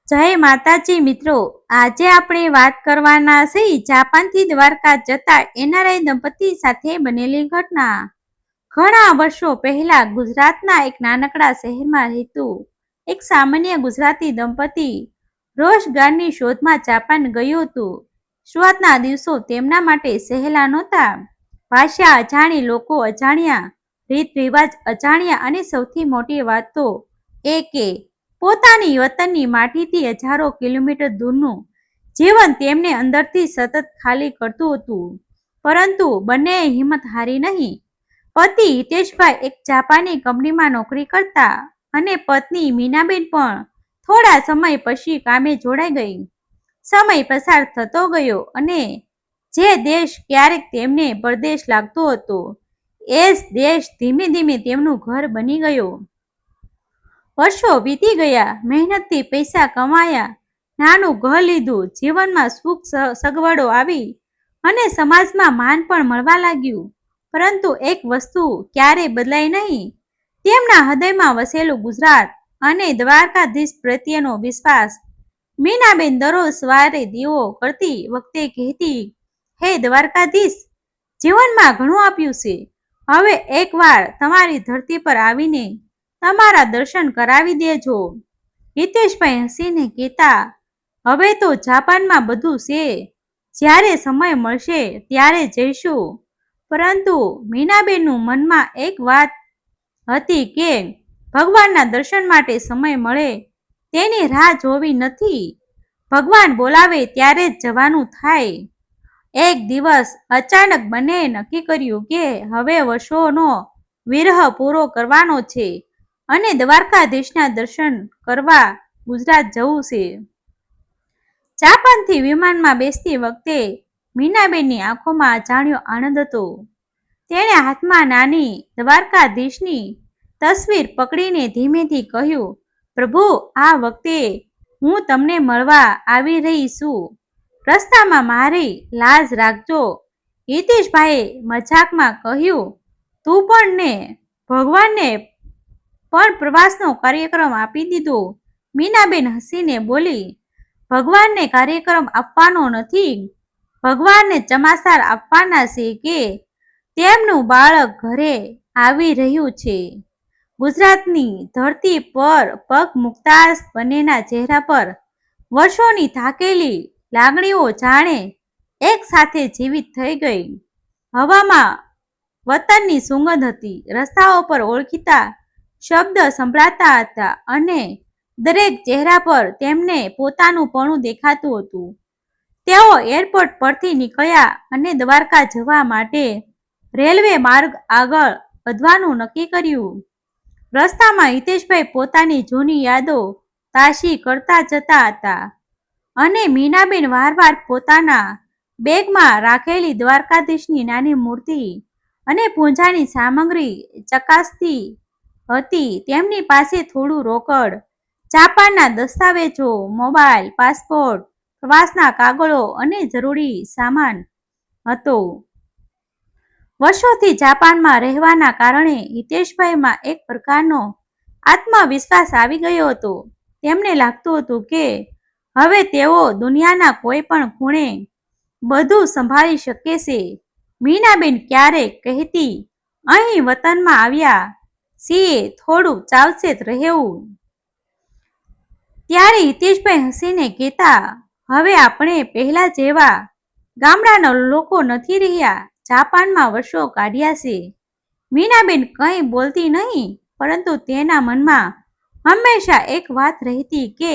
જય માતાજી મિત્રો, આજે આપણે વાત કરવાના છીએ જાપાનથી દ્વારકા જતા એનઆરઆઈ દંપતી સાથે બનેલી ઘટના। ઘણા વર્ષો પહેલા ગુજરાતના એક નાનકડા શહેરમાં રહેતું એક સામાન્ય ગુજરાતી દંપતી રોજગારની શોધમાં જાપાન ગયું હતું। શરૂઆતના દિવસો તેમના માટે સહેલા નહોતા। ભાષા અજાણી, લોકો અજાણ્યા, રીત રિવાજ અજાણ્યા અને સૌથી મોટી વાત તો એ કે પોતાની વતનની માટીથી હજારો કિલોમીટર દૂરનું જીવન તેમને અંદરથી સતત ખાલી કરતું હતું। પરંતુ બંનેએ હિંમત હારી નહીં। પતિ હિતેશભાઈ એક જાપાની કંપનીમાં નોકરી કરતા અને પત્ની મીનાબેન પણ થોડા સમય પછી કામે જોડાઈ ગઈ। સમય પસાર થતો ગયો અને જે દેશ ક્યારેક તેમને પરદેશ લાગતો હતો એ જ દેશ ધીમે ધીમે તેમનું ઘર બની ગયો। વર્ષો વીતી ગયા, મહેનતથી પૈસા કમાયા, નાનું ઘર લીધું, જીવનમાં સુખ સગવડો આવી અને સમાજમાં માન પણ મળવા લાગ્યું। પરંતુ એક વસ્તુ ક્યારેય બદલાઈ નહીં, તેમના હૃદયમાં વસેલું ગુજરાત અને દ્વારકાધીશ પ્રત્યેનો વિશ્વાસ। મીનાબેન દરરોજ સવારે દીવો કરતી વખતે કહેતી, હે દ્વારકાધીશ, જીવનમાં ઘણું આપ્યું છે, હવે એકવાર તમારી ધરતી પર આવીને તમારા દર્શન કરાવી દેજો। હિતેશભાઈ હસીને કહેતા, હવે તો જાપાનમાં બધું છે, જ્યારે સમય મળશે ત્યારે જઈશું। પરંતુ મીનાબેનનું મનમાં એક વાત હતી કે ભગવાનના દર્શન માટે સમય મળે તેની રાહ જોવી નથી, ભગવાન બોલાવે ત્યારે જ જવાનું થાય। એક દિવસ અચાનક બંનેએ નક્કી કર્યું કે હવે વર્ષોનો વિરહ પૂરો કરવાનો છે અને દ્વારકાધીશના દર્શન કરવા ગુજરાત જવું છે। જાપાનથી વિમાનમાં બેસતી વખતે મીનાબેનની આંખોમાં અજાણ્યો આનંદ હતો। તેણે હાથમાં નાની દ્વારકાધીશની તસવીર પકડીને ધીમેથી કહ્યું, પ્રભુ, આ વખતે હું તમને મળવા આવી રહી છું, રસ્તામાં મારી લાજ રાખજો। હિતેશભાઈએ મજાકમાં કહ્યું, તું પણ ને, ભગવાનને પણ પ્રવાસનો કાર્યક્રમ આપી દીધો। મીનાબેન હસીને બોલી, ભગવાનને કાર્યક્રમ આપવાનો નથી, ભગવાનને સમાચાર આપવાના છે કે તેમનું બાળક ઘરે આવી રહ્યું છે। ગુજરાતની ધરતી પર પગ મૂકતા જ બંનેના ચહેરા પર વર્ષોની થાકેલી લાગણીઓ જાણે એક સાથે જીવિત થઈ ગઈ। હવામાં વતનની સુગંધ હતી, રસ્તાઓ પર ઓળખીતા શબ્દ સંભળાતા હતા અને દરેક ચહેરા પર તેમને પોતાનુંપણું દેખાતું હતું। તેઓ એરપોર્ટ પરથી નીકળ્યા અને દ્વારકા જવા માટે રેલવે માર્ગ આગળ વધવાનું નક્કી કર્યું। રસ્તામાં હિતેશભાઈ પોતાની જૂની યાદો તાજી કરતા જતા હતા અને મીનાબેન વારવાર પોતાના બેગમાં રાખેલી દ્વારકાધીશની નાની મૂર્તિ અને પૂજાની સામગ્રી ચકાસતી હતી। તેમની પાસે થોડું રોકડ, જાપાનના દસ્તાવેજો, મોબાઈલ, પાસપોર્ટ, પ્રવાસના કાગળો અને જરૂરી સામાન હતો। વર્ષોથી જાપાનમાં રહેવાના કારણે હિતેશભાઈમાં એક પ્રકારનો આત્મવિશ્વાસ આવી ગયો હતો। તેમને લાગતું હતું કે હવે તેઓ દુનિયાના કોઈ પણ ખૂણે બધું સંભાળી શકે છે। મીનાબેન ક્યારેક કહેતી, અહીં વતનમાં આવ્યા છીએ, થોડું સાવચેત રહેવું। ત્યારે હિતેશભાઈ હસીને કહેતા, હવે આપણે પહેલા જેવા ગામડાના લોકો નથી રહ્યા, જાપાનમાં વર્ષો કાઢ્યા છે। મીનાબેન કંઈ બોલતી નહીં, પરંતુ તેના મનમાં હંમેશા એક વાત રહેતી કે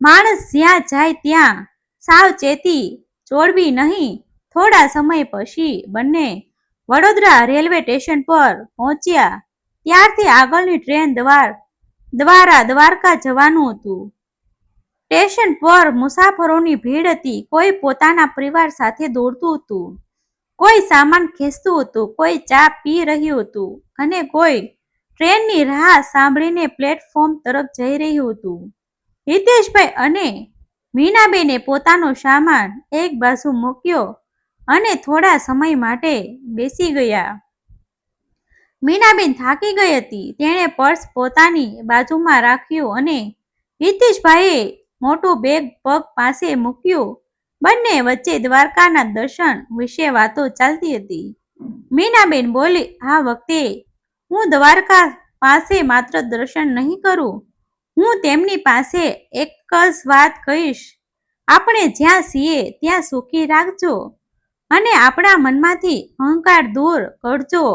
માણસ જ્યાં જાય ત્યાં સાવચેતી છોડવી નહીં। થોડા સમય પછી બંને વડોદરા રેલવે સ્ટેશન પર પહોંચ્યા। ત્યારથી આગળની ટ્રેન દ્વારા દ્વારકા જવાનું હતું। સ્ટેશન પર મુસાફરોની ભીડ હતી, કોઈ પોતાના પરિવાર સાથે દોડતું હતું, કોઈ સામાન ખેંચતું હતું, કોઈ ચા પી રહ્યું હતું અને કોઈ ટ્રેનની રાહ સાંભળીને પ્લેટફોર્મ તરફ જઈ રહ્યું હતું। હિતેશભાઈ અને મીનાબેને પોતાનો સામાન એક બાજુ મૂક્યો અને થોડા સમય માટે બેસી ગયા। મીનાબેન થાકી ગઈ હતી, તેણે પર્સ પોતાની બાજુમાં રાખ્યું અને હિતેશભાઈએ મોટું બેગ પગ પાસે મૂક્યું. બંને વચ્ચે દ્વારકાના દર્શન વિશે વાતો ચાલતી હતી. મીનાબેન બોલી, આ વખતે હું દ્વારકા પાસે માત્ર દર્શન નહીં કરું, હું તેમની પાસે એક જ વાત કહીશ, આપણે જ્યાં છીએ ત્યાં સુખી રાખજો અને આપણા મનમાંથી અહંકાર દૂર કરજો.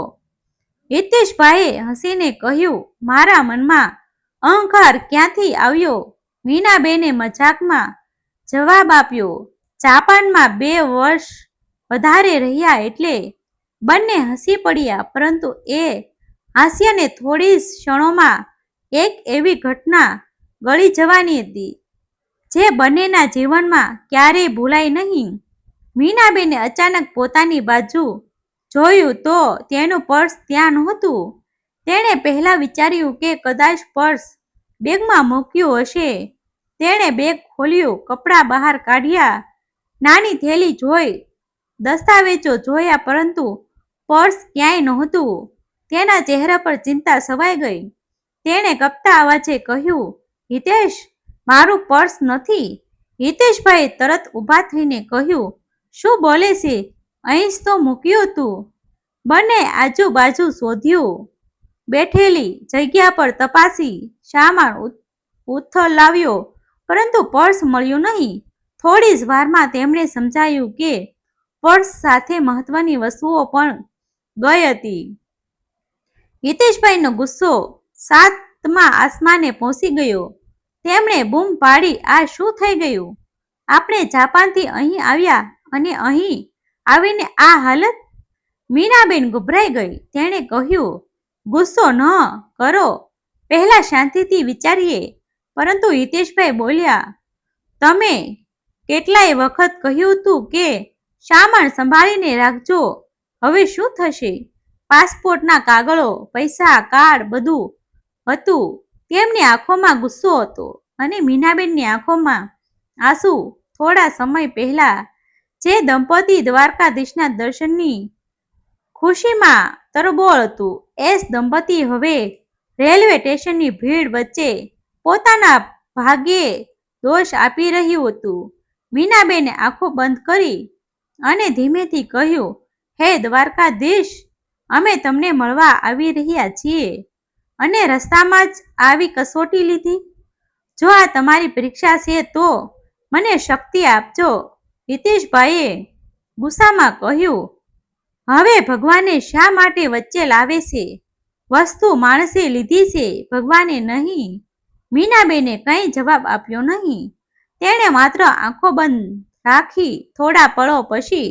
હિતેશભાઈએ હસીને કહ્યું, મારા મનમાં અહંકાર ક્યાંથી આવ્યો? મીનાબેને મજાકમાં જવાબ આપ્યો. જાપાનમાં 2 વર્ષ વધારે રહ્યા એટલે બંને હસી પડ્યા, પરંતુ એ હાસ્યને થોડી ક્ષણોમાં એક એવી ઘટના ગળી જવાની હતી જે બંનેના જીવનમાં ક્યારેય ભૂલાય નહીં. મીનાબેને અચાનક પોતાની બાજુ જોયું તો તેનું પર્સ ત્યાં નહોતું. તેણે પહેલા વિચાર્યું કે કદાચ પર્સ બેગમાં મૂક્યું હશે. તેણે બેગ ખોલ્યું, કપડાં બહાર કાઢ્યા, નાની થેલી જોઈ, દસ્તાવેજો જોયા, પરંતુ પર્સ ક્યાંય નહોતું. તેના ચહેરા પર ચિંતા છવાઈ ગઈ. તેણે કપતા અવાજે કહ્યું, હિતેશ, મારું પર્સ નથી. હિતેશભાઈએ તરત ઊભા થઈને કહ્યું, શું બોલે છે? અહીં જ તો મૂક્યું હતું. બંને આજુબાજુ શોધ્યું, બેઠેલી જગ્યા પર તપાસી, સામાન ઉથલાવ્યો, પરંતુ પર્સ મળ્યું નહીં. થોડી જ વારમાં તેમણે સમજાયું કે પર્સ સાથે મહત્વની વસ્તુઓ પણ ગઈ હતી. હિતેશભાઈનો ગુસ્સો 7મા આસમાને પહોંચી ગયો. તેમણે બૂમ પાડી, આ શું થઈ ગયું? આપણે જાપાનથી અહીં આવ્યા અને અહીં આવીને આ હાલત? મીનાબેન ગભરાઈ ગઈ. તેણે કહ્યું, ગુસ્સો ન કરો, પહેલા શાંતિથી વિચારીએ. પરંતુ હિતેશભાઈ બોલ્યા, તમે કેટલાય વખત કહ્યું હતું કે સામાન સંભાળીને રાખજો. હવે શું થશે? પાસપોર્ટના કાગળો, પૈસા, કાર્ડ, બધું હતું. તેમની આંખોમાં ગુસ્સો હતો અને મીનાબેનની આંખોમાં આંસુ. થોડા સમય પહેલા જે દંપતી દ્વારકાધીશના દર્શનની ખુશીમાં તરબોળ હતું, એ જ દંપતી હવે રેલવે સ્ટેશનની ભીડ વચ્ચે પોતાના ભાગ્યે દોષ આપી રહ્યું હતું. મીનાબેને આંખો બંધ કરી અને ધીમેથી કહ્યું, હે દ્વારકાધીશ, અમે તમને મળવા આવી રહ્યા છીએ અને રસ્તામાં જ આવી કસોટી લીધી. જો આ તમારી પરીક્ષા છે તો મને શક્તિ આપજો. હિતેશભાઈએ ગુસ્સામાં કહ્યું, હવે ભગવાને શા માટે વચ્ચે લાવે છે? વસ્તુ માણસે લીધી છે, ભગવાને નહીં. મીનાબેને કંઈ જવાબ આપ્યો નહીં. તેણે માત્ર આંખો બંધ રાખી. થોડા પળો પછી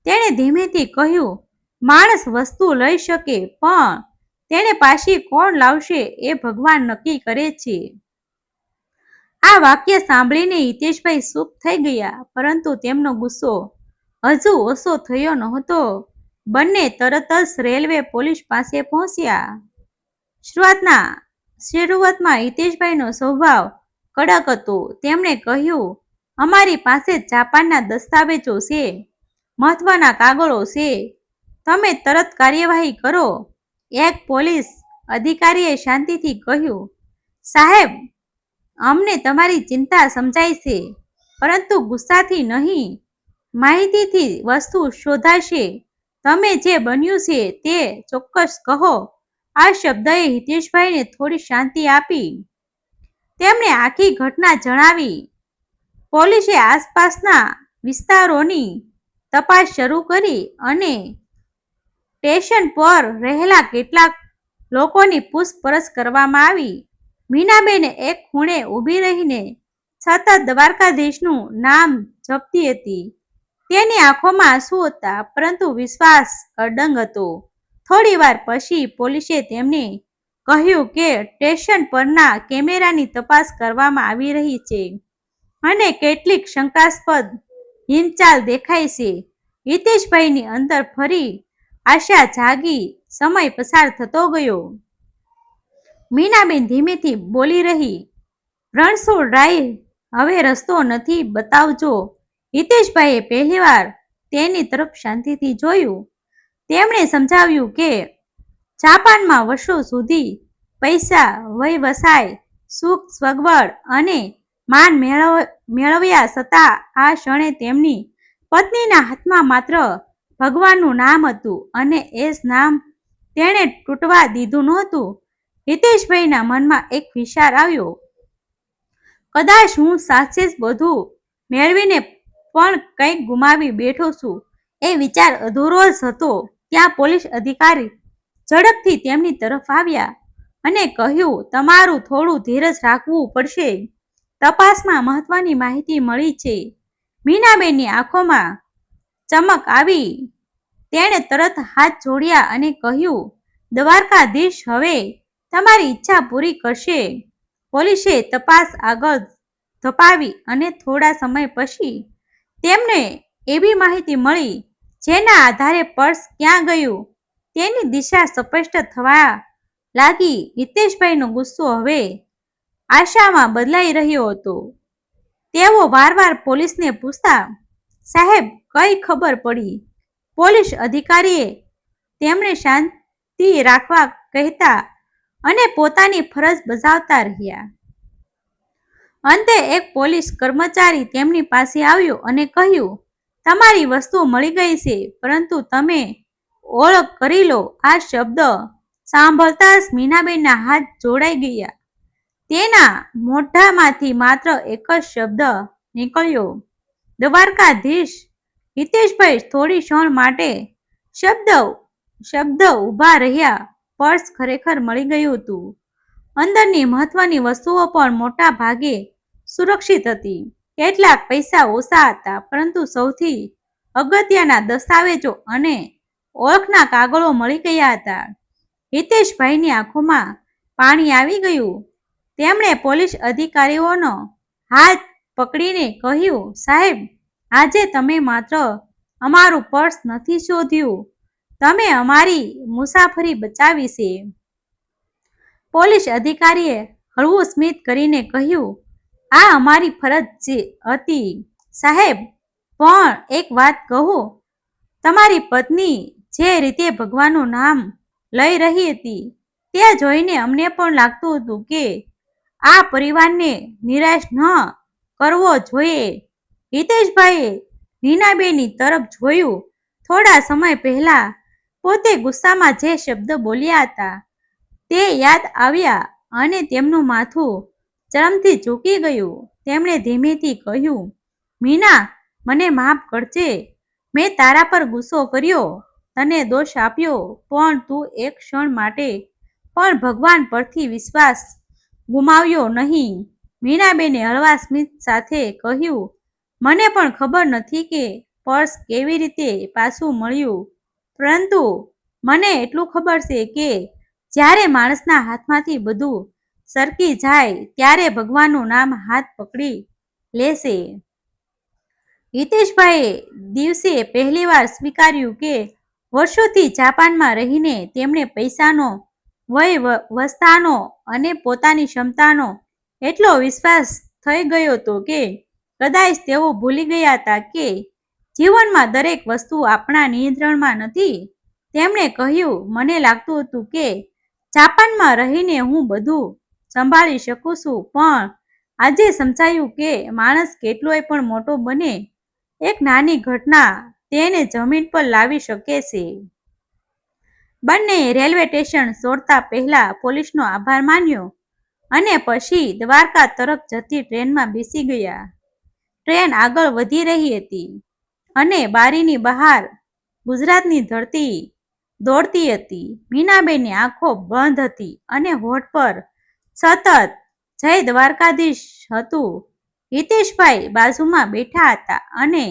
તેણે ધીમેથી કહ્યું, માણસ વસ્તુ લઈ શકે, પણ તેને પાછી કોણ લાવશે એ ભગવાન નક્કી કરે છે. આ વાક્ય સાંભળીને હિતેશભાઈ ચૂપ થઈ ગયા, પરંતુ તેમનો ગુસ્સો હજુ ઓછો થયો નહોતો. બંને તરત જ રેલવે પોલીસ પાસે પહોંચ્યા. શરૂઆતમાં હિતેશભાઈનો સ્વભાવ કડક હતો. તેમણે કહ્યું, અમારી પાસે જાપાનના દસ્તાવેજો છે, મહત્વના કાગળો છે, તમે તરત કાર્યવાહી કરો. એક પોલીસ અધિકારીએ શાંતિથી કહ્યું, સાહેબ, અમને તમારી ચિંતા સમજાય છે, પરંતુ ગુસ્સાથી નહીં, માહિતીથી વસ્તુ શોધાશે. તમે જે બન્યું છે તે ચોક્કસ કહો. આ શબ્દએ હિતેશભાઈને થોડી શાંતિ આપી. તેમણે આખી ઘટના જણાવી. પોલીસે આસપાસના વિસ્તારોની તપાસ શરૂ કરી અને સ્ટેશન પર રહેલા કેટલાક લોકોની પૂછપરછ કરવામાં આવી. મીનાબેને એક ખૂણે ઊભી રહીને સતત દ્વારકાધીશનું નામ જપતી હતી. તેની આંખોમાં આંસુ હતા, પરંતુ વિશ્વાસ અડંગ હતો. થોડી વાર પછી પોલીસે તેમને કહ્યું કે સ્ટેશન પરના કેમેરાની તપાસ કરવામાં આવી રહી છે અને કેટલીક શંકાસ્પદ હિલચાલ દેખાય છે. હિતેશભાઈની અંદર ફરી આશા જાગી. સમય પસાર થતો ગયો. મીનાબેન ધીમેથી બોલી રહી, રણછોડરાય, હવે રસ્તો નથી, બતાવજો. હિતેશભાઈએ પહેલીવાર તેની તરફ શાંતિથી જોયું. તેમણે સમજાવ્યું કે જાપાનમાં વર્ષો સુધી પૈસા, વ્યવસાય, સુખ સગવડ અને માન મેળવ્યા છતાં આ ક્ષણે તેમની પત્નીના હાથમાં માત્ર ભગવાનનું નામ હતું અને એ જ નામ તેણે તૂટવા દીધું નહોતું. હિતેશભાઈના મનમાં એક વિચાર આવ્યો, કદાચ હું સાચે જ બધું મેળવીને પણ કંઈક ગુમાવી બેઠો છું. એ વિચાર અધૂરો જ હતો ત્યાં પોલીસ અધિકારી ઝડપથી તેમની તરફ આવ્યા અને કહ્યું, તમારું થોડું ધીરજ રાખવું પડશે. તપાસમાં મહત્વની માહિતી મળી છે. મીનાબેનની આંખોમાં ચમક આવી. તેણે તરત હાથ જોડ્યા અને કહ્યું, દ્વારકાધીશ હવે તમારી ઈચ્છા પૂરી કરશે. પોલીસે તપાસ આગળ ધપાવી અને થોડા સમય પછી તેમને એવી માહિતી મળી જેના આધારે પર્સ ક્યાં ગયું તેની દિશા સ્પષ્ટ થવા લાગી. હિતેશભાઈનો ગુસ્સો હવે આશામાં બદલાઈ રહ્યો હતો. તેઓ વારવાર પોલીસને પૂછતા, સાહેબ કઈ ખબર પડી? પોલીસ અધિકારીએ તેમને શાંતિ રાખવા કહેતા અને પોતાની ફરજ બજાવતા રહ્યા. અંતે એક પોલીસ કર્મચારી તેમની પાસે આવ્યો અને કહ્યું, તમારી વસ્તુ મળી ગઈ છે, પરંતુ તમે ઓળખ કરી લો. આ શબ્દ સાંભળતા જ મીનાબેનના હાથ જોડાઈ ગયા. તેના મોઢામાંથી માત્ર એક જ શબ્દ નીકળ્યો, દ્વારકાધીશ. હિતેશભાઈ થોડી ક્ષણ માટે શબ્દ ઊભા રહ્યા. પર્સ ખરેખર મળી ગયું હતું. અંદરની મહત્વની વસ્તુઓ પણ મોટા ભાગે સુરક્ષિત હતી. કેટલાક પૈસા ઓછા હતા, પરંતુ સૌથી અગત્યના દસ્તાવેજો અને ઓળખના કાગળો મળી ગયા હતા. હિતેશભાઈની આંખોમાં પાણી આવી ગયું. તેમણે પોલીસ અધિકારીઓનો હાથ પકડીને કહ્યું, સાહેબ આજે તમે માત્ર અમારું પર્સ નથી શોધ્યું, તમે અમારી મુસાફરી બચાવી છે. પોલીસ અધિકારીએ હળવું સ્મિત કરીને કહ્યું, આ અમારી ફરજ હતી સાહેબ. પણ એક વાત કહું, તમારી પત્ની જે રીતે ભગવાનનું નામ લઈ રહી હતી તે જોઈને અમને પણ લાગતું હતું કે આ પરિવારને નિરાશ ન કરવો જોઈએ. હિતેશભાઈએ મીનાબેનની તરફ જોયું. થોડા સમય પહેલા પોતે ગુસ્સામાં જે શબ્દ બોલ્યા હતા તે યાદ આવ્યા અને તેમનું માથું ચરમથી ઝૂકી ગયું. તેમણે ધીમેથી કહ્યું, મીના, મને માફ કરજે. મેં તારા પર ગુસ્સો કર્યો, તને દોષ આપ્યો, પણ તું એક ક્ષણ માટે પણ ભગવાન પરથી વિશ્વાસ ગુમાવ્યો નહીં. મીનાબેને હળવા સ્મિત સાથે કહ્યું, મને પણ ખબર નથી કે પર્સ કેવી રીતે પાછું મળ્યું, પરંતુ મને એટલું ખબર છે કે જ્યારે માણસના હાથમાંથી બધું સરકી જાય ત્યારે ભગવાનનું નામ હાથ પકડી લેશે. હિતેશભાઈએ દિવસે પહેલીવાર સ્વીકાર્યું કે વર્ષોથી જાપાનમાં રહીને તેમણે પૈસાનો, વયવસ્થાનો અને પોતાની ક્ષમતાનો એટલો વિશ્વાસ થઈ ગયો હતો કે કદાચ તેઓ ભૂલી ગયા હતા કે જીવનમાં દરેક વસ્તુ આપણા નિયંત્રણમાં નથી. તેમણે કહ્યું, મને લાગતું હતું કે જાપાનમાં રહીને હું બધું સંભાળી શકું છું, પણ આજે સમજાયું કે માણસ કેટલોય પણ મોટો બને, એક નાની ઘટના તેને જમીન પર લાવી શકે છે. બંને રેલવે સ્ટેશન છોડતા પહેલા પોલીસનો આભાર માન્યો અને પછી દ્વારકા તરફ જતી ટ્રેનમાં બેસી ગયા. ટ્રેન આગળ વધી રહી હતી અને બારીની બહાર ગુજરાતની ધરતી દોડતી હતી. મીનાબેનની આંખો બંધ હતી અને હોઠ પર સતત જય દ્વારકાધીશ હતું. હિતેશભાઈ બાજુમાં બેઠા હતા અને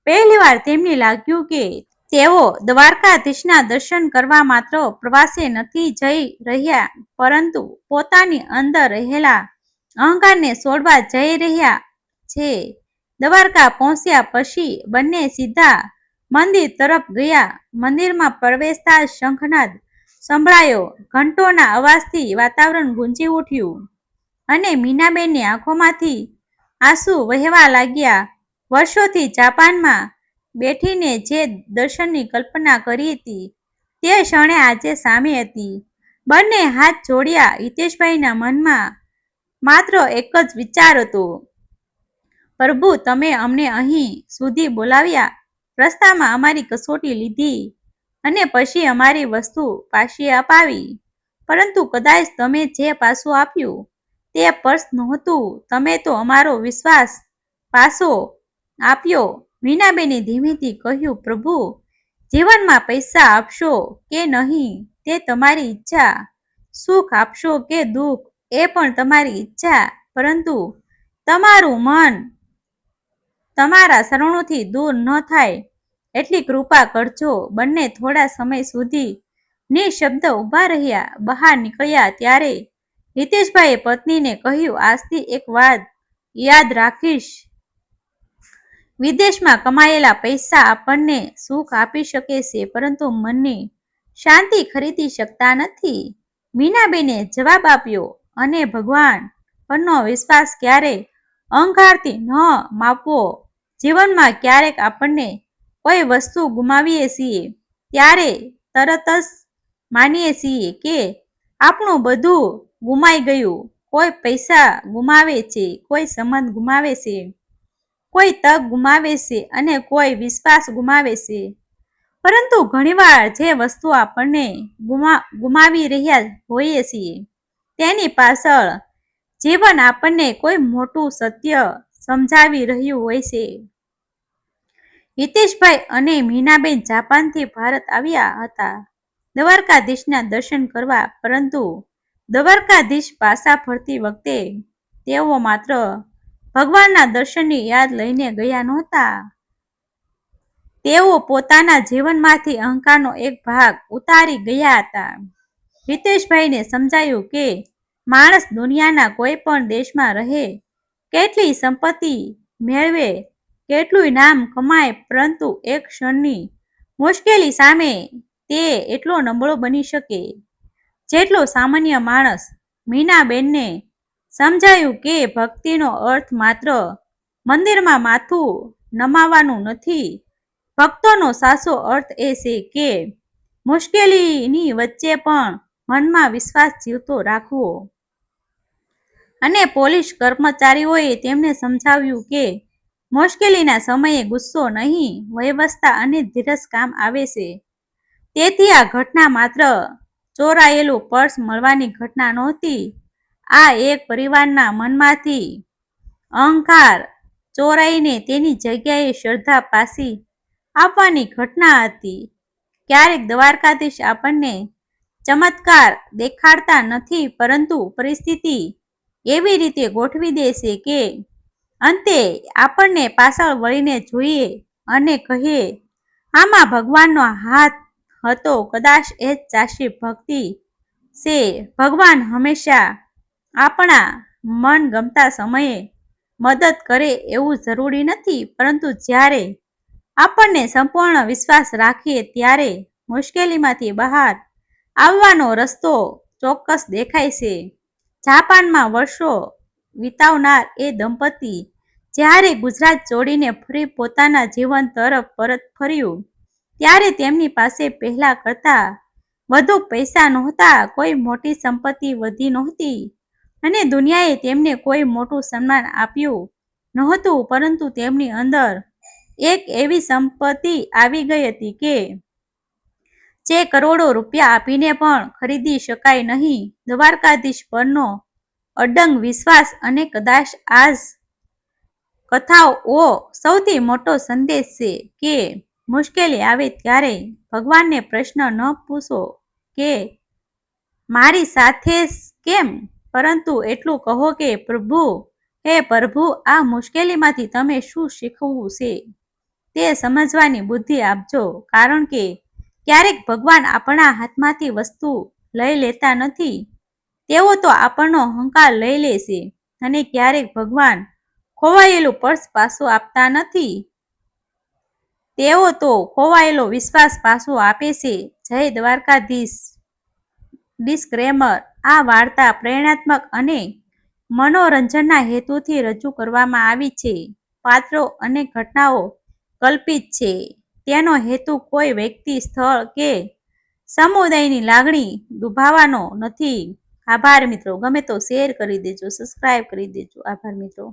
પહેલીવાર તેમને લાગ્યું કે તેઓ દ્વારકાધીશના દર્શન કરવા માત્ર પ્રવાસે નથી જઈ રહ્યા, પરંતુ પોતાની અંદર રહેલા અહંકારને છોડવા જઈ રહ્યા છે. દ્વારકા પહોંચ્યા પછી બંને સીધા મંદિર તરફ ગયા. મંદિરમાં પ્રવેશતા જ શંખનાદ સંભળાયો. ઘંટોના અવાજથી વાતાવરણ ગુંજી ઉઠ્યું અને મીનાબેનની આંખોમાંથી આંસુ વહેવા લાગ્યા. વર્ષોથી જાપાનમાં બેઠીને જે દર્શનની કલ્પના કરી હતી તે ક્ષણે આજે સામે હતી. બંને હાથ જોડ્યા. હિતેશભાઈના મનમાં માત્ર એક જ વિચાર હતો, પ્રભુ, તમે અમને અહીં સુધી બોલાવ્યા, રસ્તામાં અમારી કસોટી લીધી અને પછી અમારી વસ્તુ પાછી અપાવી. પરંતુ કદાચ તમે જે પાછું આપ્યું તે પર્સ નહોતું. તમે તો અમારો વિશ્વાસ પાછો આપ્યો. મીનાબેને ધીમેથી કહ્યું, પ્રભુ, જીવનમાં પૈસા આપશો કે નહીં તે તમારી ઈચ્છા, સુખ આપશો કે દુઃખ એ પણ તમારી ઈચ્છા, પરંતુ તમારું મન તમારા શરણોથી દૂર ન થાય એટલી કૃપા કરજો. બંને થોડા સમય સુધી નિઃશબ્દ ઊભા રહ્યા. બહાર નીકળ્યા ત્યારે હિતેશભાઈએ પત્નીને કહ્યું, આજથી એક વાત યાદ રાખીશ, વિદેશમાં કમાયેલા પૈસા આપણને સુખ આપી શકે છે, પરંતુ મનની શાંતિ ખરીદી શકતા નથી. મીનાબેને જવાબ આપ્યો, અને ભગવાન પરનો વિશ્વાસ ક્યારેય અહંકારથી ન માપવો. જીવનમાં ક્યારેક આપણને કોઈ વસ્તુ ગુમાવીએ છીએ ત્યારે તરત જ માનીએ છીએ કે આપણું બધું ગુમાઈ ગયું. કોઈ પૈસા ગુમાવે છે, કોઈ સંબંધ ગુમાવે છે, કોઈ તક ગુમાવે છે અને કોઈ વિશ્વાસ ગુમાવે છે. પરંતુ ઘણીવાર જે વસ્તુ આપણને ગુમાવી રહ્યા હોઈએ છીએ તેની પાછળ જીવન આપણને કોઈ મોટું સત્ય સમજાવી રહ્યું હોય છે. હિતેશભાઈ અને મીનાબેન જાપાનથી ભારત આવ્યા હતા દ્વારકાધીશના દર્શન કરવા, પરંતુ દ્વારકાધીશ પાછા ફરતી વખતે તેઓ માત્ર ભગવાનના દર્શનની યાદ લઈને ગયા નહોતા. તેઓ પોતાના જીવનમાંથી અહંકારનો એક ભાગ ઉતારી ગયા હતા. હિતેશભાઈને સમજાયું કે માણસ દુનિયાના કોઈ પણ દેશમાં રહે, કેટલી સંપત્તિ મેળવે, કેટલું નામ કમાય, પરંતુ એક ક્ષણની મુશ્કેલી સામે તે એટલો નબળો બની શકે જેટલો સામાન્ય માણસ. મીનાબેનને સમજાયું કે ભક્તિનો અર્થ માત્ર મંદિરમાં માથું નમાવાનું નથી. ભક્તોનો સાચો અર્થ એ છે કે મુશ્કેલીની વચ્ચે પણ મનમાં વિશ્વાસ જીવતો રાખવો. અને પોલીસ કર્મચારીઓએ તેમને સમજાવ્યું કે મુશ્કેલીના સમયે ગુસ્સો નહીં, વ્યવસ્થા અને ધીરજ કામ આવે છે. તેથી આ ઘટના માત્ર ચોરાયેલું પર્સ મળવાની ઘટના નહોતી. આ એક પરિવારના મનમાંથી અહંકાર ચોરાઈને તેની જગ્યાએ શ્રદ્ધા પાછી આપવાની ઘટના હતી. ક્યારેક દ્વારકાધીશ આપણને ચમત્કાર દેખાડતા નથી, પરંતુ પરિસ્થિતિ એવી રીતે ગોઠવી દે છે કે અંતે આપણને પાછળ વળીને જોઈએ અને કહીએ, આમાં ભગવાનનો હાથ હતો. કદાચ એ જ સાચી ભક્તિ છે. ભગવાન હંમેશા આપણા મનગમતા સમયે મદદ કરે એવું જરૂરી નથી, પરંતુ જ્યારે આપણને સંપૂર્ણ વિશ્વાસ રાખીએ ત્યારે મુશ્કેલીમાંથી બહાર આવવાનો રસ્તો ચોક્કસ દેખાય છે. જાપાનમાં વર્ષો વિતાવનાર એ દંપતી જ્યારે ગુજરાત છોડીને ફરી પોતાના જીવન તરફ પરત ફર્યું ત્યારે તેમની પાસે પહેલા કરતાં વધુ પૈસા નહોતા, કોઈ મોટી સંપત્તિ વધી નહોતી અને દુનિયાએ તેમને કોઈ મોટું સન્માન આપ્યું નહોતું, પરંતુ તેમની અંદર એક એવી સંપત્તિ આવી ગઈ હતી કે જે કરોડો રૂપિયા આપીને પણ ખરીદી શકાય નહીં. દ્વારકાધીશ પરનો અડંગ વિશ્વાસ. અને કદાચ આ જ કથાઓ સૌથી મોટો સંદેશ છે કે મુશ્કેલી આવે ત્યારે ભગવાનને પ્રશ્ન ન પૂછો કે મારી સાથે કેમ, પરંતુ એટલું કહો કે પ્રભુ, હે પ્રભુ, આ મુશ્કેલીમાંથી તમે શું શીખવું છે તે સમજવાની બુદ્ધિ આપજો. કારણ કે ક્યારેક ભગવાન આપણા હાથમાંથી વસ્તુ લઈ લેતા નથી, તેઓ તો આપણનો અહંકાર લઈ લે છે. અને ક્યારેક ભગવાન ખોવાયેલું પર્સ પાછું આપતા નથી, તેઓ તો ખોવાયેલો વિશ્વાસ પાછો આપે છે. જય દ્વારકાધીશ. ડિસ્ક્લેમર: આ વાર્તા પ્રેરણાત્મક અને મનોરંજનના હેતુથી રજૂ કરવામાં આવી છે. પાત્રો અને ઘટનાઓ કલ્પિત છે. તેનો હેતુ કોઈ વ્યક્તિ, સ્થળ કે સમુદાયની લાગણી દુભાવવાનો નથી. આભાર મિત્રો. ગમે તો શેર કરી દેજો, સબસ્ક્રાઇબ કરી દેજો. આભાર મિત્રો.